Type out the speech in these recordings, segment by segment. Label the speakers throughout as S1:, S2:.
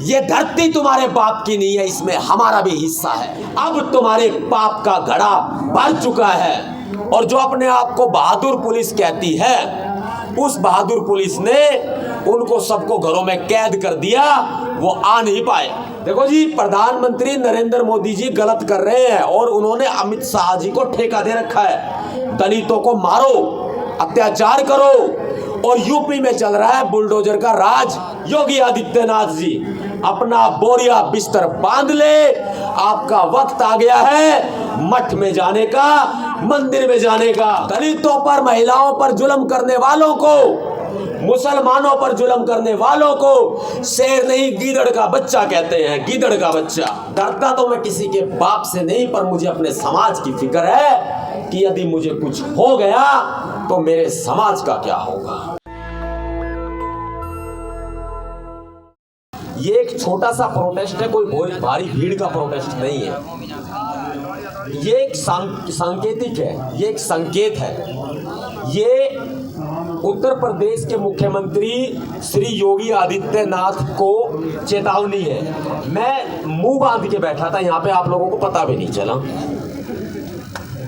S1: ये धरती तुम्हारे बाप की नहीं है, इसमें हमारा भी हिस्सा है। अब तुम्हारे पाप का घड़ा भर चुका है। और जो अपने आप को बहादुर पुलिस कहती है, उस बहादुर पुलिस ने उनको सबको घरों में कैद कर दिया, वो आ नहीं पाए। देखो जी, प्रधानमंत्री नरेंद्र मोदी जी गलत कर रहे हैं और उन्होंने अमित शाह जी को ठेका दे रखा है। दलितों को मारो, अत्याचार करो। और यूपी में चल रहा है बुलडोजर का राज। योगी आदित्यनाथ जी अपना बोरिया बिस्तर बांध ले, आपका वक्त आ गया है मठ में जाने का, मंदिर में जाने का। दलितों पर, महिलाओं पर जुल्म करने वालों को, मुसलमानों पर जुल्म करने वालों को शेर नहीं गीदड़ का बच्चा कहते हैं, गीदड़ का बच्चा। डरता तो मैं किसी के बाप से नहीं, पर मुझे अपने समाज की फिक्र है कि यदि मुझे कुछ हो गया तो मेरे समाज का क्या होगा। ये एक छोटा सा प्रोटेस्ट है, कोई बहुत भारी भीड़ का प्रोटेस्ट नहीं है। ये एक सांकेतिक है, ये एक संकेत है। ये उत्तर प्रदेश के मुख्यमंत्री श्री योगी आदित्यनाथ को चेतावनी है। मैं मुंह बांध के बैठा था यहाँ पे, आप लोगों को पता भी नहीं चला,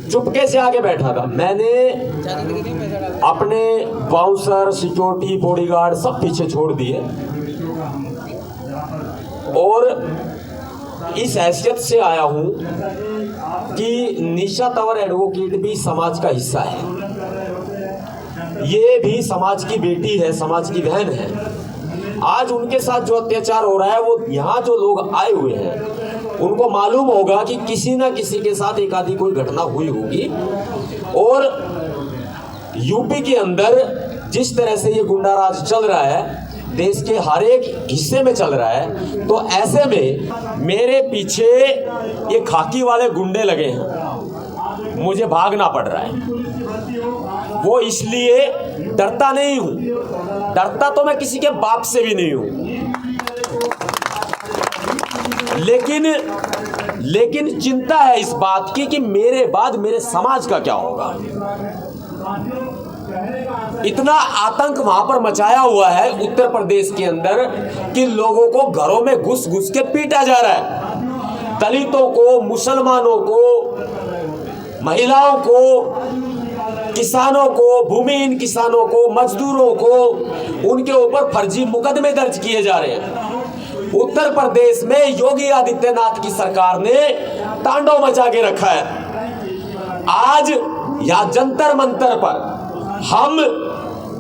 S1: चुपके से आगे बैठा था। मैंने अपने बाउंसर, सिक्योरिटी, बॉडीगार्ड सब पीछे छोड़ दिए और इस हैसियत से आया हूं कि निशा तंवर एडवोकेट भी समाज का हिस्सा है। ये भी समाज की बेटी है, समाज की बहन है। आज उनके साथ जो अत्याचार हो रहा है, वो यहाँ जो लोग आए हुए हैं उनको मालूम होगा कि किसी ना किसी के साथ एक आधी कोई घटना हुई होगी। और यूपी के अंदर जिस तरह से ये गुंडाराज चल रहा है, देश के हर एक हिस्से में चल रहा है, तो ऐसे में मेरे पीछे ये खाकी वाले गुंडे लगे हैं, मुझे भागना पड़ रहा है। वो इसलिए डरता नहीं हूं, डरता तो मैं किसी के बाप से भी नहीं हूं, लेकिन चिंता है इस बात की कि मेरे बाद मेरे समाज का क्या होगा। इतना आतंक वहां पर मचाया हुआ है उत्तर प्रदेश के अंदर कि लोगों को घरों में घुस घुस के पीटा जा रहा है। दलितों को, मुसलमानों को, महिलाओं को, किसानों को, भूमिहीन किसानों को, मजदूरों को, उनके ऊपर फर्जी मुकदमे दर्ज किए जा रहे हैं। उत्तर प्रदेश में योगी आदित्यनाथ की सरकार ने तांडव मचा के रखा है। आज यहां जंतर मंतर पर हम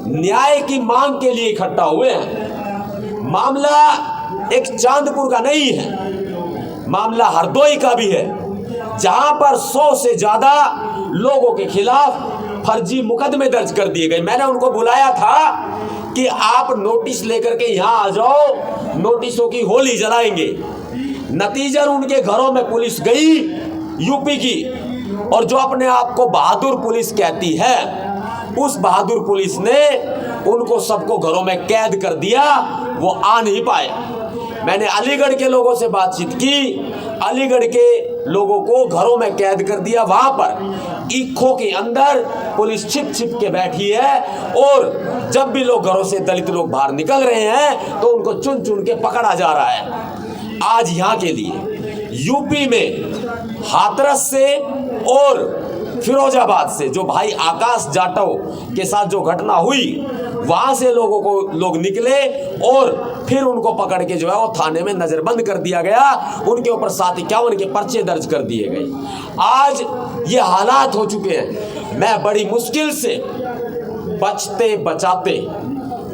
S1: न्याय की मांग के लिए इकट्ठा हुए हैं। मामला एक चांदपुर का नहीं है, मामला हरदोई का भी है, जहां पर 100 से ज्यादा लोगों के खिलाफ फर्जी मुकदमे दर्ज कर दिए गए। मैंने उनको बुलाया था कि आप नोटिस लेकर के यहां आ जाओ, नोटिसों की होली जलाएंगे। नतीजन उनके घरों में पुलिस गई यूपी की, और जो अपने आप को बहादुर पुलिस कहती है, उस बहादुर पुलिस ने उनको सबको घरों में कैद कर दिया, वो आ नहीं पाए। मैंने अलीगढ़ के लोगों से बातचीत की, अलीगढ़ के लोगों को घरों में कैद कर दिया। वहां पर ईखों के अंदर पुलिस छिप छिप के बैठी है, और जब भी लोग घरों से, दलित लोग बाहर निकल रहे हैं, तो उनको चुन चुन के पकड़ा जा रहा है। आज यहाँ के लिए यूपी में हाथरस से और फिरोजाबाद से जो भाई आकाश जाटव के साथ जो घटना हुई, वहां से लोग निकले और फिर उनको पकड़ के जो है वो थाने में नजरबंद कर दिया गया। उनके ऊपर 751 के पर्चे दर्ज कर दिए गए। आज ये हालात हो चुके हैं। मैं बड़ी मुश्किल से बचते बचाते,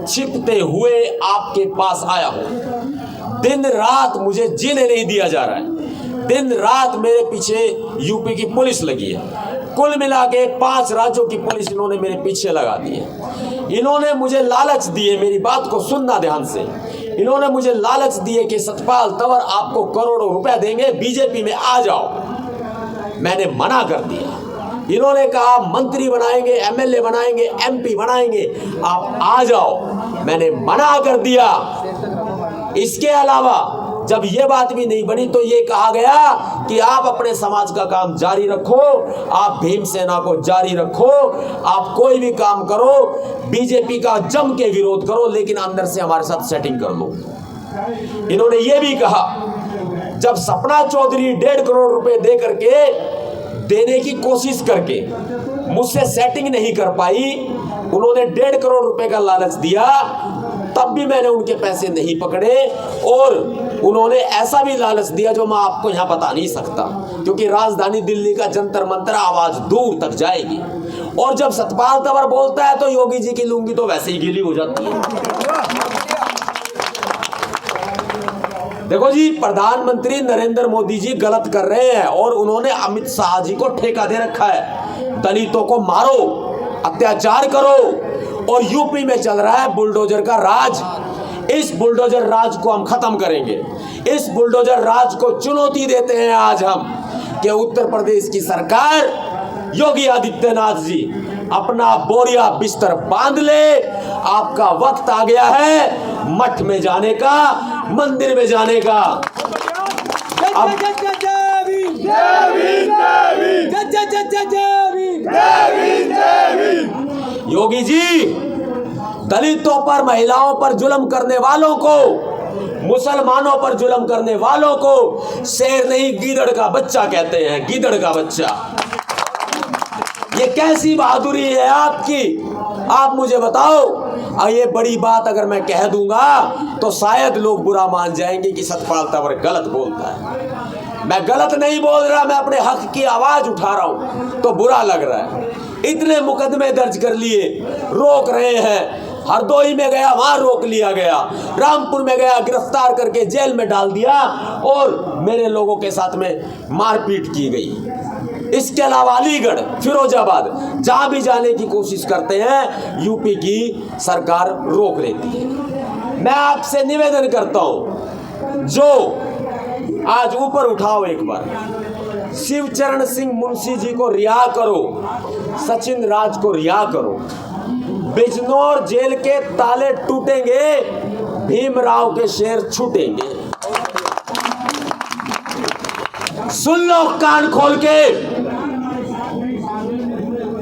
S1: छिपते हुए आपके पास आया हूं। दिन रात मुझे जीने नहीं दिया जा रहा है। दिन रात मेरे पीछे यूपी की पुलिस लगी है। कुल मिला के 5 राज्यों की पुलिस इन्होंने मेरे पीछे लगा दी है। इन्होंने मुझे लालच दिए, मेरी बात को सुनना ध्यान से। इन्होंने मुझे लालच दिए कि सतपाल तंवर आपको करोड़ों रुपए देंगे, बीजेपी में आ जाओ। मैंने मना कर दिया। इन्होंने कहा मंत्री बनाएंगे, एमएलए बनाएंगे, एमपी बनाएंगे, आप आ जाओ। मैंने मना कर दिया। इसके अलावा जब ये बात भी नहीं बनी तो ये कहा गया कि आप अपने समाज का काम जारी रखो, आप भीमसेना को जारी रखो, आप कोई भी काम करो, बीजेपी का जम के विरोध करो, लेकिन अंदर से हमारे साथ सेटिंग कर लो। इन्होंने ये भी कहा, जब सपना चौधरी 1.5 करोड़ रुपए दे करके देने की कोशिश करके मुझसे सेटिंग नहीं कर पाई, उन्होंने 1.5 करोड़ रुपए का लालच दिया, तब भी मैंने उनके पैसे नहीं पकड़े। और उन्होंने ऐसा भी लालच दिया जो मैं आपको यहाँ बता नहीं सकता, क्योंकि राजधानी दिल्ली का जंतर मंतर आवाज दूर तक जाएगी। और जब सतपाल तंवर बोलता है तो योगी जी की लुंगी तो वैसे ही गीली हो जाती है। देखो जी, प्रधानमंत्री नरेंद्र मोदी जी गलत कर रहे हैं और उन्होंने अमित शाह जी को ठेका दे रखा है, दलितों को मारो, अत्याचार करो। और यूपी में चल रहा है बुलडोजर का राज। इस बुलडोजर राज को हम खत्म करेंगे। इस बुलडोजर राज को चुनौती देते हैं आज हम कि उत्तर प्रदेश की सरकार, योगी आदित्यनाथ जी अपना बोरिया बिस्तर बांध ले। आपका वक्त आ गया है मठ में जाने का, मंदिर में जाने का। अब योगी जी, दलितों पर, महिलाओं पर जुल्म करने वालों को, मुसलमानों पर जुल्म करने वालों को शेर नहीं गीदड़ का बच्चा कहते हैं, गीदड़ का बच्चा। ये कैसी बहादुरी है आपकी? आप मुझे बताओ। और ये बड़ी बात अगर मैं कह दूंगा तो शायद लोग बुरा मान जाएंगे कि सतपाल तंवर गलत बोलता है। मैं गलत नहीं बोल रहा, मैं अपने हक की आवाज उठा रहा हूं तो बुरा लग रहा है। इतने मुकदमे दर्ज कर लिए, रोक रहे हैं। हरदोई में गया, वहां रोक लिया गया। रामपुर में गया, गिरफ्तार करके जेल में डाल दिया और मेरे लोगों के साथ में मारपीट की गई। इसके अलावा अलीगढ़, फिरोजाबाद, जहां भी जाने की कोशिश करते हैं यूपी की सरकार रोक लेती है। मैं आपसे निवेदन करता हूं, जो आज ऊपर उठाओ एक बार, शिवचरण सिंह मुंशी जी को रिहा करो, सचिन राज को रिहा करो। बिजनौर जेल के ताले टूटेंगे, भीमराव के शेर छूटेंगे। सुन लो कान खोल के,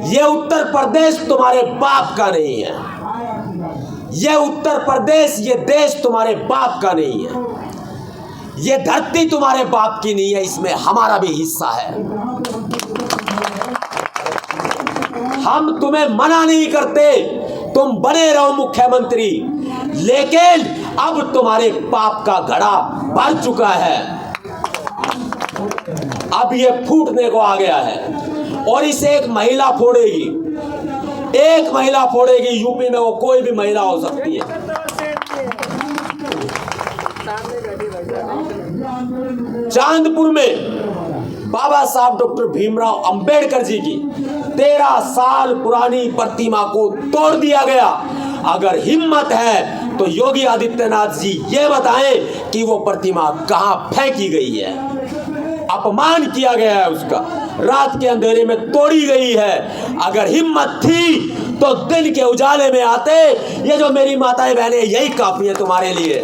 S1: ये उत्तर प्रदेश तुम्हारे बाप का नहीं है। ये उत्तर प्रदेश, ये देश तुम्हारे बाप का नहीं है। ये धरती तुम्हारे बाप की नहीं है, इसमें हमारा भी हिस्सा है। हम तुम्हें मना नहीं करते, तुम बने रहो मुख्यमंत्री, लेकिन अब तुम्हारे पाप का घड़ा भर चुका है। अब ये फूटने को आ गया है और इसे एक महिला फोड़ेगी। एक महिला फोड़ेगी। यूपी में वो कोई भी महिला हो सकती है। चांदपुर में बाबा साहब डॉक्टर भीमराव अंबेडकर जी की 13 साल पुरानी प्रतिमा को तोड़ दिया गया। अगर हिम्मत है तो योगी आदित्यनाथ जी ये बताएं कि वो प्रतिमा कहां फेंकी गई है। अपमान किया गया है उसका, रात के अंधेरे में तोड़ी गई है। अगर हिम्मत थी तो दिन के उजाले में आते। ये जो मेरी माताएं बहनें, यही काफी है तुम्हारे लिए।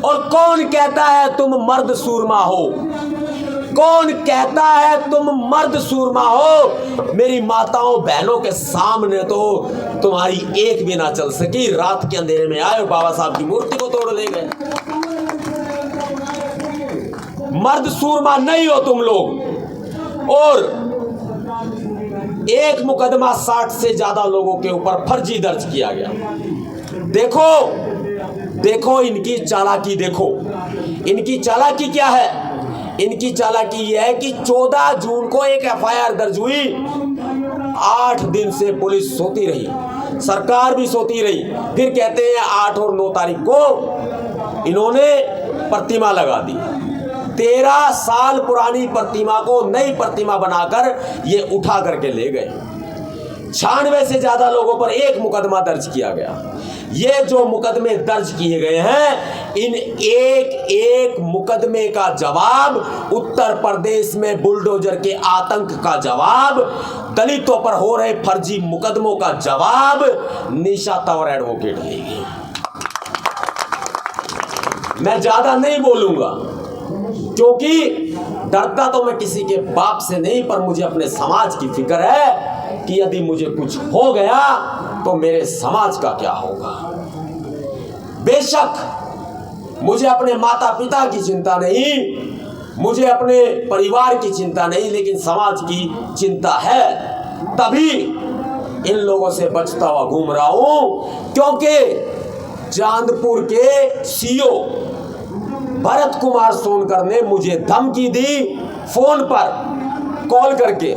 S1: और कौन कहता है तुम मर्द सूरमा हो? कौन कहता है तुम मर्द सूरमा हो? मेरी माताओं बहनों के सामने तो तुम्हारी एक भी ना चल सकी। रात के अंधेरे में आए और बाबा साहब की मूर्ति को तोड़ ले गए। मर्द सूरमा नहीं हो तुम लोग। और एक मुकदमा 60 से ज्यादा लोगों के ऊपर फर्जी दर्ज किया गया। देखो देखो इनकी चालाकी, देखो इनकी चालाकी क्या है। इनकी चालाकी यह है कि 14 जून को एक एफआईआर दर्ज हुई। 8 दिन से पुलिस सोती रही, सरकार भी सोती रही। फिर कहते हैं 8 और 9 तारीख को इन्होंने प्रतिमा लगा दी। 13 साल पुरानी प्रतिमा को नई प्रतिमा बनाकर ये उठा करके ले गए। 96 से ज्यादा लोगों पर एक मुकदमा दर्ज किया गया। ये जो मुकदमे दर्ज किए गए हैं, इन एक एक मुकदमे का जवाब, उत्तर प्रदेश में बुलडोजर के आतंक का जवाब, दलितों पर हो रहे फर्जी मुकदमों का जवाब निशा तंवर एडवोकेट देगी। मैं ज्यादा नहीं बोलूंगा, क्योंकि डरता तो मैं किसी के बाप से नहीं, पर मुझे अपने समाज की फिक्र है कि यदि मुझे कुछ हो गया तो मेरे समाज का क्या होगा। बेशक मुझे अपने माता पिता की चिंता नहीं, मुझे अपने परिवार की चिंता नहीं, लेकिन समाज की चिंता है, तभी इन लोगों से बचता हुआ घूम रहा हूं। क्योंकि चांदपुर के सीओ भरत कुमार सोनकर ने मुझे धमकी दी फोन पर कॉल करके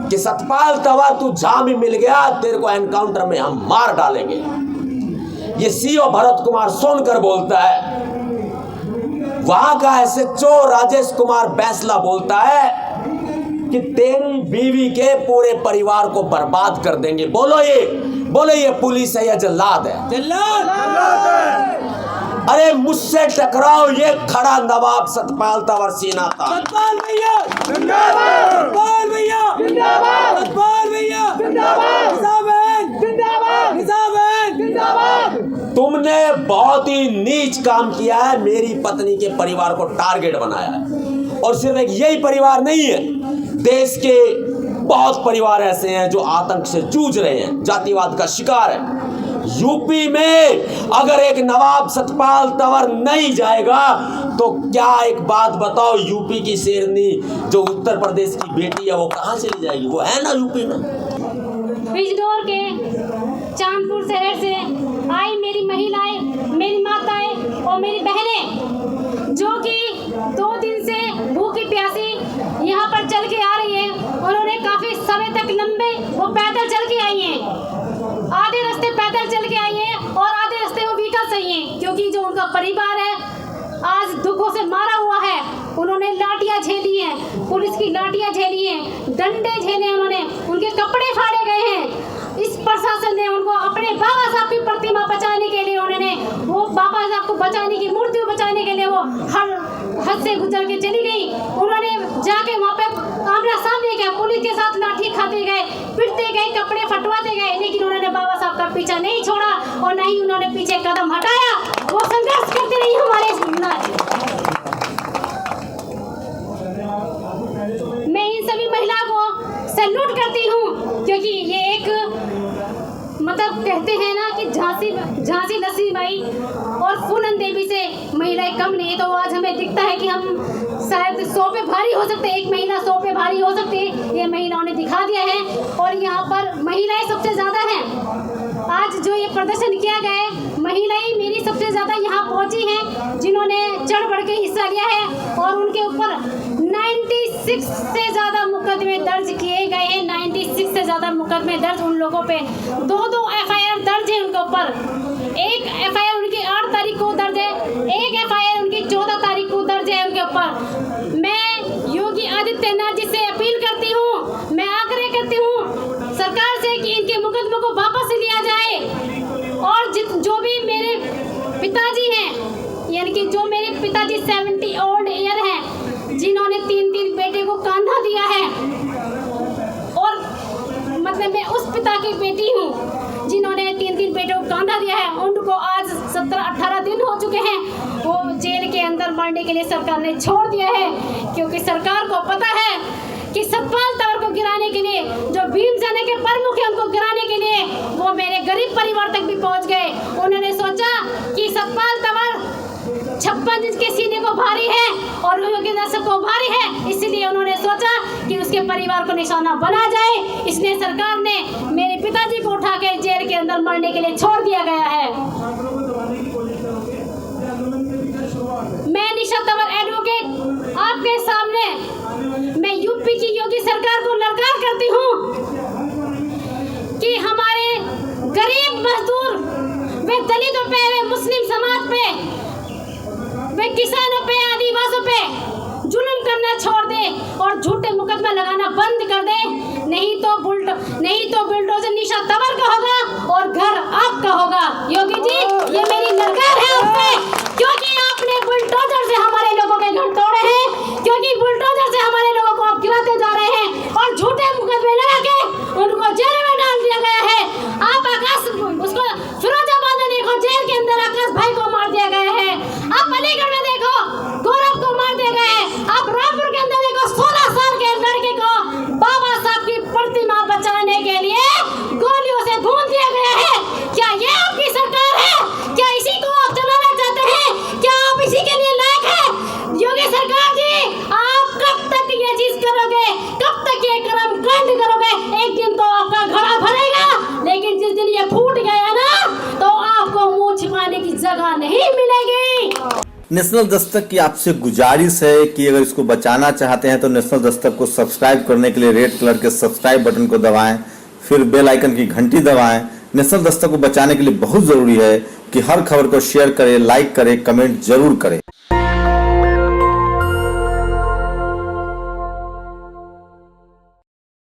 S1: कि सतपाल तंवर तू जहां भी मिल गया तेरे को एनकाउंटर में हम मार डालेंगे। ये सीओ भरत कुमार सोनकर बोलता है। वहां का एसएचओ राजेश कुमार बैंसला बोलता है कि तेरी बीवी के पूरे परिवार को बर्बाद कर देंगे। बोलो ये पुलिस है या जल्लाद है? जल्लाद है। अरे मुझसे टकराओ, ये खड़ा नवाब सतपाल तंवर सीना था। सतपाल भैया जिंदाबाद, सतपाल भैया जिंदाबाद, सतपाल भैया जिंदाबाद, निजाम जिंदाबाद। तुमने बहुत ही नीच काम किया है, मेरी पत्नी के परिवार को टारगेट बनाया है। और सिर्फ एक यही परिवार नहीं है, देश के बहुत परिवार ऐसे हैं जो आतंक से जूझ रहे हैं, जातिवाद का शिकार है। यूपी में अगर एक नवाब सतपाल तंवर नहीं जाएगा तो क्या, एक बात बताओ, यूपी की शेरनी जो उत्तर प्रदेश की बेटी है वो कहाँ चली जाएगी? वो है ना यूपी में।
S2: बिजनौर के चांदपुर शहर से आई मेरी महिलाएं, मेरी माताएं और मेरी बहनें, जो कि 2 दिन से भूखी प्यासी यहाँ पर चल के आ रही है। उन्होंने काफी समय तक लंबे वो पैदल चल के आई हैं, आधे रास्ते पैदल चल के आई हैं और आधे रास्ते वो व्हीकल से ही हैं, क्योंकि जो उनका परिवार है आज दुखों से मारा हुआ है। उन्होंने लाठियां झेली हैं, पुलिस की लाठियां झेली हैं, डंडे झेले, उन्होंने उनके कपड़े फाड़े गए हैं। इस प्रशासन ने उनको अपने बाबा साहब की प्रतिमा बचाने के लिए, उन्होंने वो बाबा साहब को बचाने की, मूर्ति बचाने के लिए वो हर हद से गुजर के चली गई। उन्होंने जाके वहाँ पे आमना सामने किया, पुलिस के साथ लाठी खाते गए, पिटते गए, कपड़े फटवाते गए, लेकिन उन्होंने बाबा साहब का पीछा नहीं छोड़ा और न ही उन्होंने पीछे कदम हटाया। वो संघर्ष करते रही हमारे। मैं इन सभी महिलाओं को सैल्यूट करती हूँ, क्योंकि ये एक मतलब कहते हैं ना कि झांसी लक्ष्मीबाई और फूलन देवी से महिलाएं कम नहीं। तो आज हमें दिखता है कि हम शायद 100 पे भारी हो सकते हैं, एक महिला 100 पे भारी हो सकती है, ये महिलाओं ने दिखा दिया है। और यहाँ पर महिलाएं सबसे ज़्यादा हैं। आज जो ये प्रदर्शन किया गया है, महिलाएं मेरी सबसे ज़्यादा यहाँ पहुँची हैं, जिन्होंने चढ़ बढ़ के हिस्सा लिया है। और उनके ऊपर 96 से ज़्यादा मुकदमे दर्ज किए गए हैं। 96 से ज़्यादा मुकदमे दर्ज उन लोगों पे, 2-2 FIR दर्ज है उनके ऊपर। एक FIR उनकी 8 तारीख को दर्ज है, एक FIR उनकी 14 तारीख को दर्ज है उनके ऊपर। मैं योगी आदित्यनाथ जी से अपील करती हूँ, मैं आग्रह करती हूँ सरकार से कि इनके मुकदमों को वापस लिया जाए। और जो भी मेरे पिताजी हैं, यानी कि जो मेरे पिताजी 70 ओल्ड ईयर हैं, जिन्होंने 3 बेटे को कांधा दिया है, और मतलब मैं उस पिता की बेटी हूँ जिन्होंने 3 बेटों को कांधा दिया है। उनको आज 17-18 दिन हो चुके हैं, वो जेल के अंदर मरने के लिए सरकार ने छोड़ दिया है, क्योंकि सरकार को पता है कि सतपाल तंवर को गिराने के लिए, जो भीम सेना के प्रमुख हैं उनको गिराने के लिए वो मेरे गरीब परिवार तक भी पहुंच गए। उन्होंने सोचा कि सतपाल तंवर 56 इंच के सीने को भारी है और योगी नस्ल को भारी है, इसलिए उन्होंने सोचा कि उसके परिवार को निशाना बना जाए। इसलिए सरकार ने मेरे पिताजी को उठा के जेल के अंदर मरने के लिए छोड़ दिया गया है। मैं निशा तंवर एडवोकेट आपके सामने मैं यूपी की योगी सरकार को ललकार करती हूँ कि हमारे गरीब मजदूर, वे दलितों पे, वे मुस्लिम समाज पे, वे किसानों पे, आदिवासियों पे जुल्म करना छोड़ दे और झूठे मुकदमा लगाना बंद कर दे। नहीं तो बुलडोजर निशा तंवर का होगा और घर आपका होगा। योगी जी, ये मेरी ललकार है आपसे, क्योंकि आपने बुलडोजर से हमारे लोगों के घर तोड़े हैं, क्योंकि बुलडोजर से हमारे लोगों को आप गिराते जा रहे हैं और झूठे मुकदमे लगा के उनको जेल में डाल दिया गया है। आप आकाश, उसको फिरोजाबाद में देखो, जेल के अंदर आकाश भाई को मार दिया गया है। आप
S3: नेशनल दस्तक की आपसे गुजारिश है कि अगर इसको बचाना चाहते हैं तो नेशनल दस्तक को सब्सक्राइब करने के लिए रेड कलर के सब्सक्राइब बटन को दबाएं, फिर बेल आइकन की घंटी दबाएं। नेशनल दस्तक को बचाने के लिए बहुत जरूरी है कि हर खबर को शेयर करें, लाइक करें, कमेंट जरूर करें।